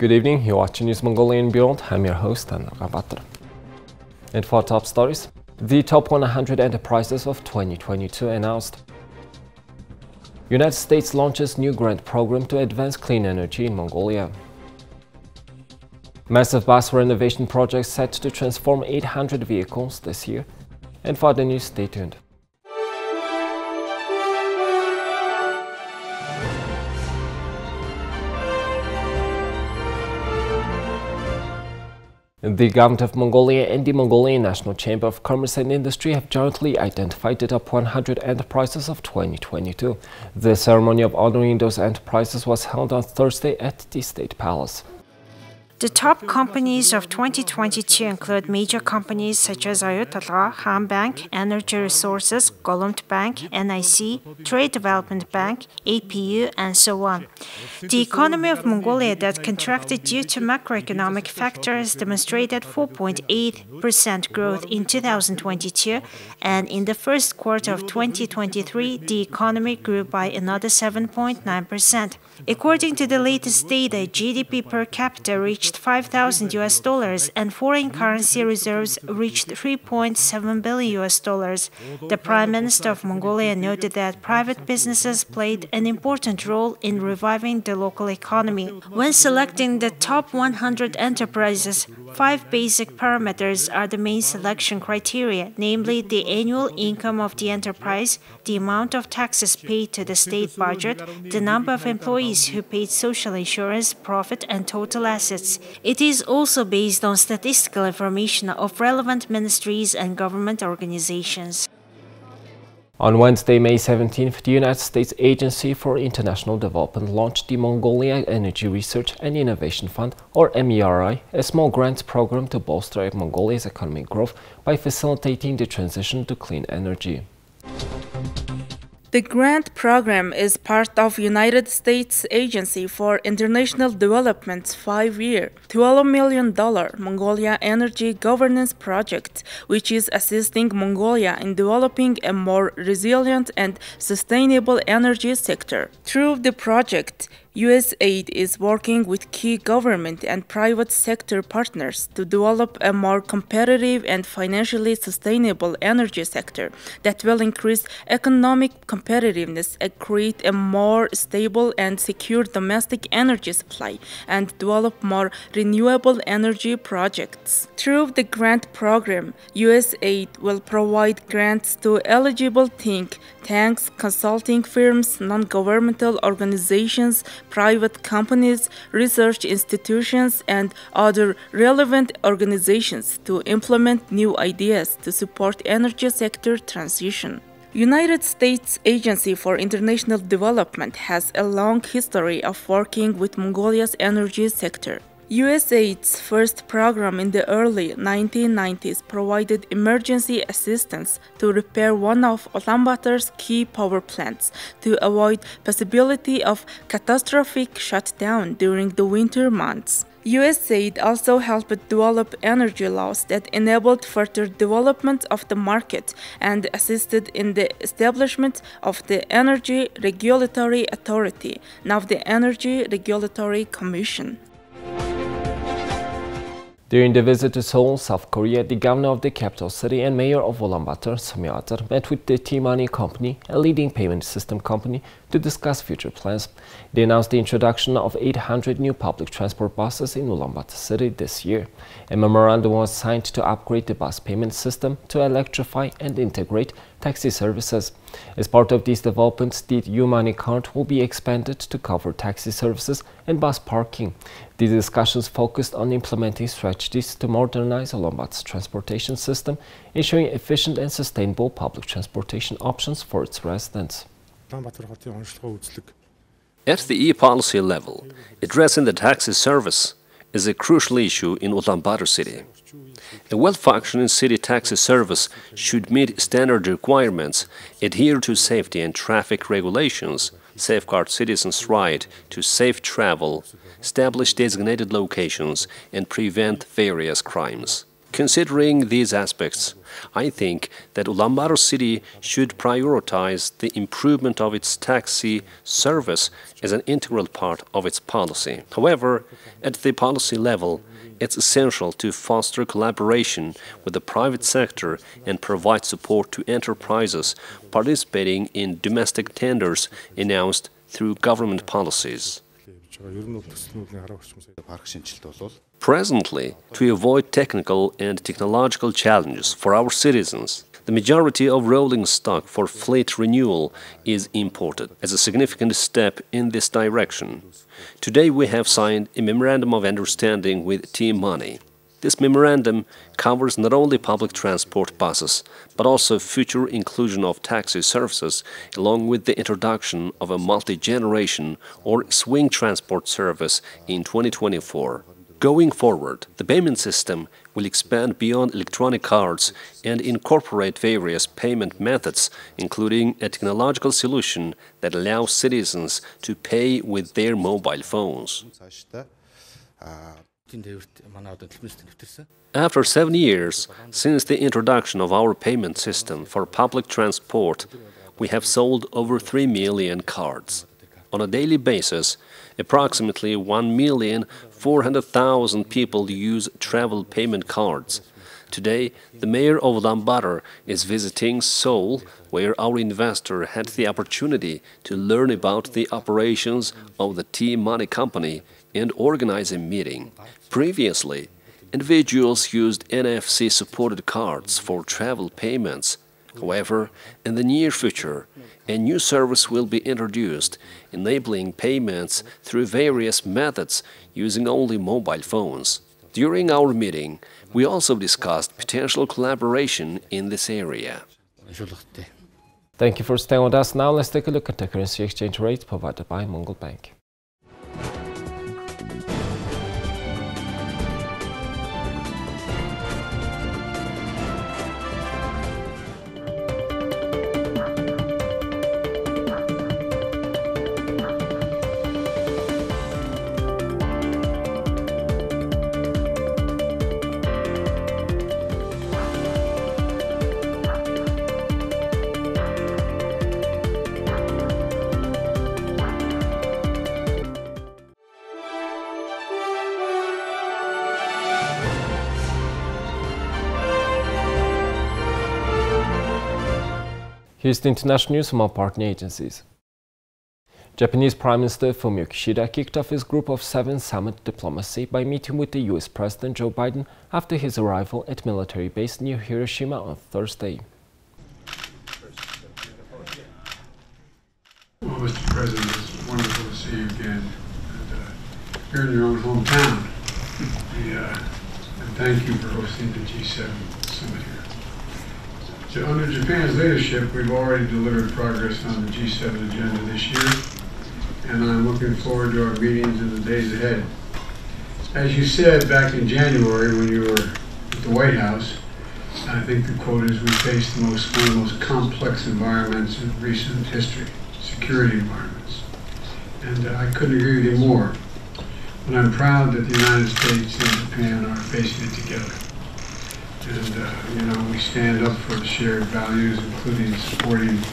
Good evening, you're watching News Mongolian World. I'm your host, Rabatar. And for top stories, the top 100 enterprises of 2022 announced. United States launches new grant program to advance clean energy in Mongolia. Massive bus renovation project set to transform 800 vehicles this year. And for the news, stay tuned. The government of Mongolia and the Mongolian National Chamber of Commerce and Industry have jointly identified the top 100 enterprises of 2022. The ceremony of honoring those enterprises was held on Thursday at the State Palace. The top companies of 2022 include major companies such as Ayutthaya, Han Bank, Energy Resources, Golomd Bank, NIC, Trade Development Bank, APU, and so on. The economy of Mongolia that contracted due to macroeconomic factors demonstrated 4.8% growth in 2022, and in the first quarter of 2023, the economy grew by another 7.9%. According to the latest data, GDP per capita reached $5,000 and foreign currency reserves reached $3.7 billion. The Prime Minister of Mongolia noted that private businesses played an important role in reviving the local economy. When selecting the top 100 enterprises, 5 basic parameters are the main selection criteria, namely the annual income of the enterprise, the amount of taxes paid to the state budget, the number of employees who paid social insurance, profit, and total assets. It is also based on statistical information of relevant ministries and government organizations. On Wednesday, May 17th, the United States Agency for International Development launched the Mongolia Energy Research and Innovation Fund, or MERI, a small grants program to bolster Mongolia's economic growth by facilitating the transition to clean energy. The grant program is part of United States Agency for International Development's 5-year, $12 million Mongolia Energy Governance Project, which is assisting Mongolia in developing a more resilient and sustainable energy sector. Through the project, USAID is working with key government and private sector partners to develop a more competitive and financially sustainable energy sector that will increase economic competitiveness and create a more stable and secure domestic energy supply and develop more renewable energy projects. Through the grant program, USAID will provide grants to eligible think tanks, consulting firms, non-governmental organizations, private companies, research institutions, and other relevant organizations to implement new ideas to support energy sector transition. United States Agency for International Development has a long history of working with Mongolia's energy sector. USAID's first program in the early 1990s provided emergency assistance to repair one of Ulaanbaatar's key power plants to avoid possibility of catastrophic shutdown during the winter months. USAID also helped develop energy laws that enabled further development of the market and assisted in the establishment of the Energy Regulatory Authority, now the Energy Regulatory Commission. During the visit to Seoul, South Korea, the governor of the capital city and mayor of Ulaanbaatar, Samyatar, met with the Tmoney Company, a leading payment system company, to discuss future plans. They announced the introduction of 800 new public transport buses in Ulaanbaatar city this year. A memorandum was signed to upgrade the bus payment system to electrify and integrate taxi services. As part of these developments, the U-Money card will be expanded to cover taxi services and bus parking. The discussions focused on implementing strategies to modernize Ulaanbaatar's transportation system, ensuring efficient and sustainable public transportation options for its residents. At the e-policy level, addressing the taxi service is a crucial issue in Ulaanbaatar city. A well-functioning city taxi service should meet standard requirements, adhere to safety and traffic regulations, safeguard citizens' right to safe travel, establish designated locations, and prevent various crimes. Considering these aspects, I think that Ulaanbaatar city should prioritize the improvement of its taxi service as an integral part of its policy. However, at the policy level, it's essential to foster collaboration with the private sector and provide support to enterprises participating in domestic tenders announced through government policies. Presently, to avoid technical and technological challenges for our citizens, the majority of rolling stock for fleet renewal is imported as a significant step in this direction. Today we have signed a Memorandum of Understanding with Tmoney. This memorandum covers not only public transport buses, but also future inclusion of taxi services, along with the introduction of a multi-generation or swing transport service in 2024. Going forward, the payment system will expand beyond electronic cards and incorporate various payment methods, including a technological solution that allows citizens to pay with their mobile phones. After 7 years since the introduction of our payment system for public transport, we have sold over 3 million cards. On a daily basis, approximately 1,400,000 people use travel payment cards. Today, the mayor of Ulaanbaatar is visiting Seoul, where our investor had the opportunity to learn about the operations of the Tmoney Company and organize a meeting. Previously, individuals used NFC-supported cards for travel payments. However, in the near future, a new service will be introduced, enabling payments through various methods using only mobile phones. During our meeting, we also discussed potential collaboration in this area. Thank you for staying with us. Now let's take a look at the currency exchange rate provided by Mongol Bank. Here's the international news from our partner agencies. Japanese Prime Minister Fumio Kishida kicked off his Group of 7 summit diplomacy by meeting with the US President Joe Biden after his arrival at military base near Hiroshima on Thursday. Well, Mr. President, it's wonderful to see you again, and here in your own hometown. And thank you for hosting the G7 summit here. So under Japan's leadership, we've already delivered progress on the G7 agenda this year, and I'm looking forward to our meetings in the days ahead. As you said back in January when you were at the White House, I think the quote is, we face one of the most complex environments in recent history, security environments. And I couldn't agree with you more. But I'm proud that the United States and Japan are facing it together. And, we stand up for shared values, including supporting the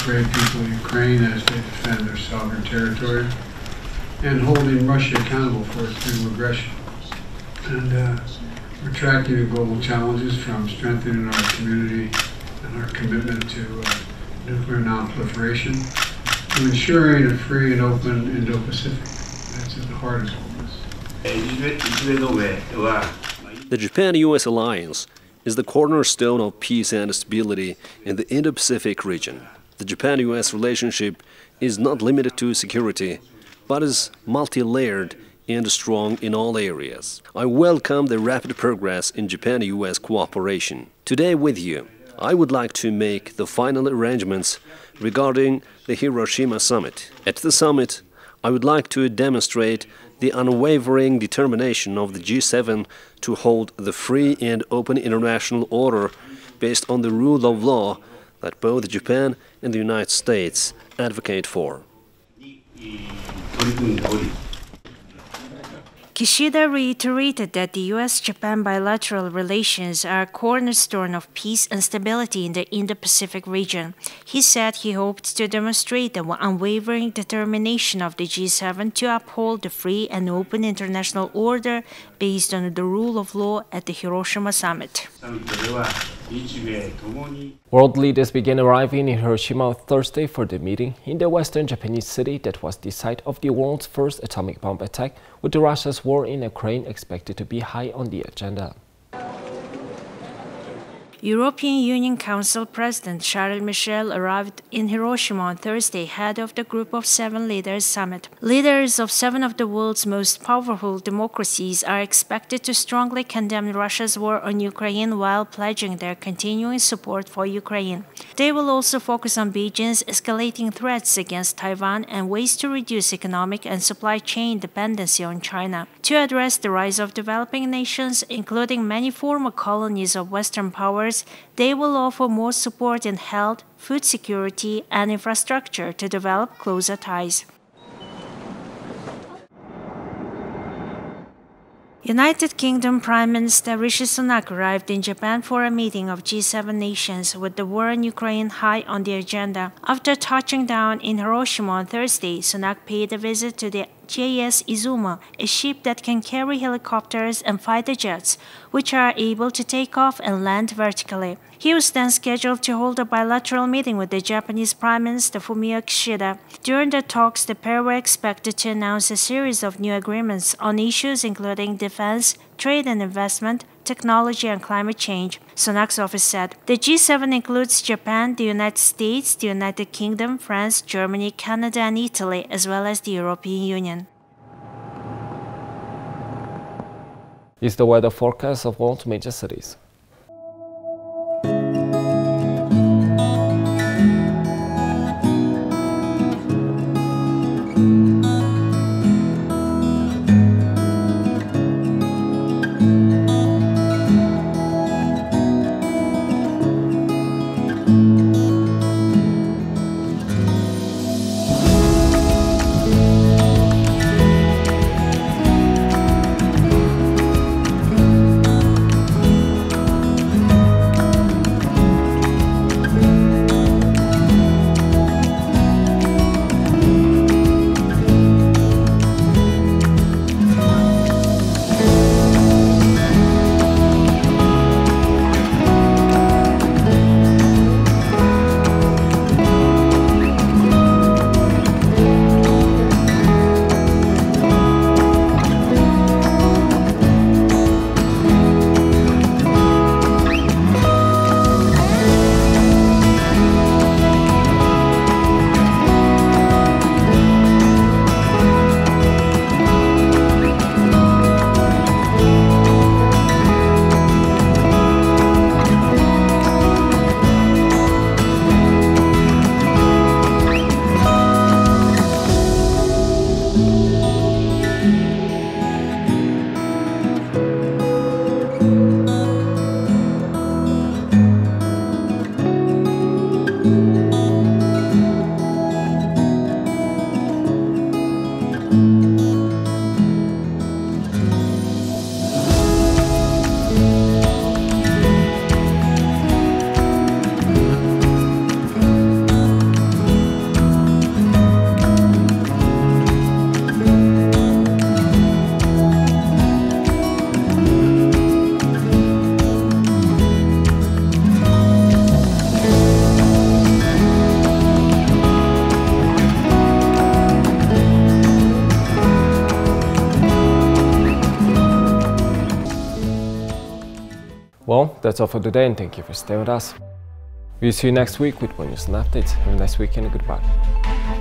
brave people of Ukraine as they defend their sovereign territory, and holding Russia accountable for its new aggression. And we're tracking the global challenges from strengthening our community and our commitment to nuclear non-proliferation to ensuring a free and open Indo-Pacific. That's at the heart of all this. The Japan-US alliance is the cornerstone of peace and stability in the Indo-Pacific region. The Japan-US relationship is not limited to security, but is multi-layered and strong in all areas. I welcome the rapid progress in Japan-US cooperation. Today with you, I would like to make the final arrangements regarding the Hiroshima Summit. At the summit, I would like to demonstrate the unwavering determination of the G7 to hold the free and open international order based on the rule of law that both Japan and the United States advocate for. Kishida reiterated that the U.S.-Japan bilateral relations are a cornerstone of peace and stability in the Indo-Pacific region. He said he hoped to demonstrate the unwavering determination of the G7 to uphold the free and open international order based on the rule of law at the Hiroshima Summit. World leaders began arriving in Hiroshima on Thursday for the meeting in the western Japanese city that was the site of the world's first atomic bomb attack, with Russia's war in Ukraine expected to be high on the agenda. European Union Council President Charles Michel arrived in Hiroshima on Thursday, head of the Group of 7 Leaders Summit. Leaders of 7 of the world's most powerful democracies are expected to strongly condemn Russia's war on Ukraine while pledging their continuing support for Ukraine. They will also focus on Beijing's escalating threats against Taiwan and ways to reduce economic and supply chain dependency on China. To address the rise of developing nations, including many former colonies of Western powers, they will offer more support in health, food security, and infrastructure to develop closer ties. United Kingdom Prime Minister Rishi Sunak arrived in Japan for a meeting of G7 nations with the war in Ukraine high on the agenda. After touching down in Hiroshima on Thursday, Sunak paid a visit to the JS Izuma, a ship that can carry helicopters and fighter jets, which are able to take off and land vertically. He was then scheduled to hold a bilateral meeting with the Japanese Prime Minister Fumio Kishida. During the talks, the pair were expected to announce a series of new agreements on issues including defense, trade and investment, technology and climate change. Sunak's office said the G7 includes Japan, the United States, the United Kingdom, France, Germany, Canada and Italy, as well as the European Union. Is the weather forecast of all major cities. Well, that's all for today, and thank you for staying with us. We'll see you next week with more news and updates. Have a nice weekend and goodbye.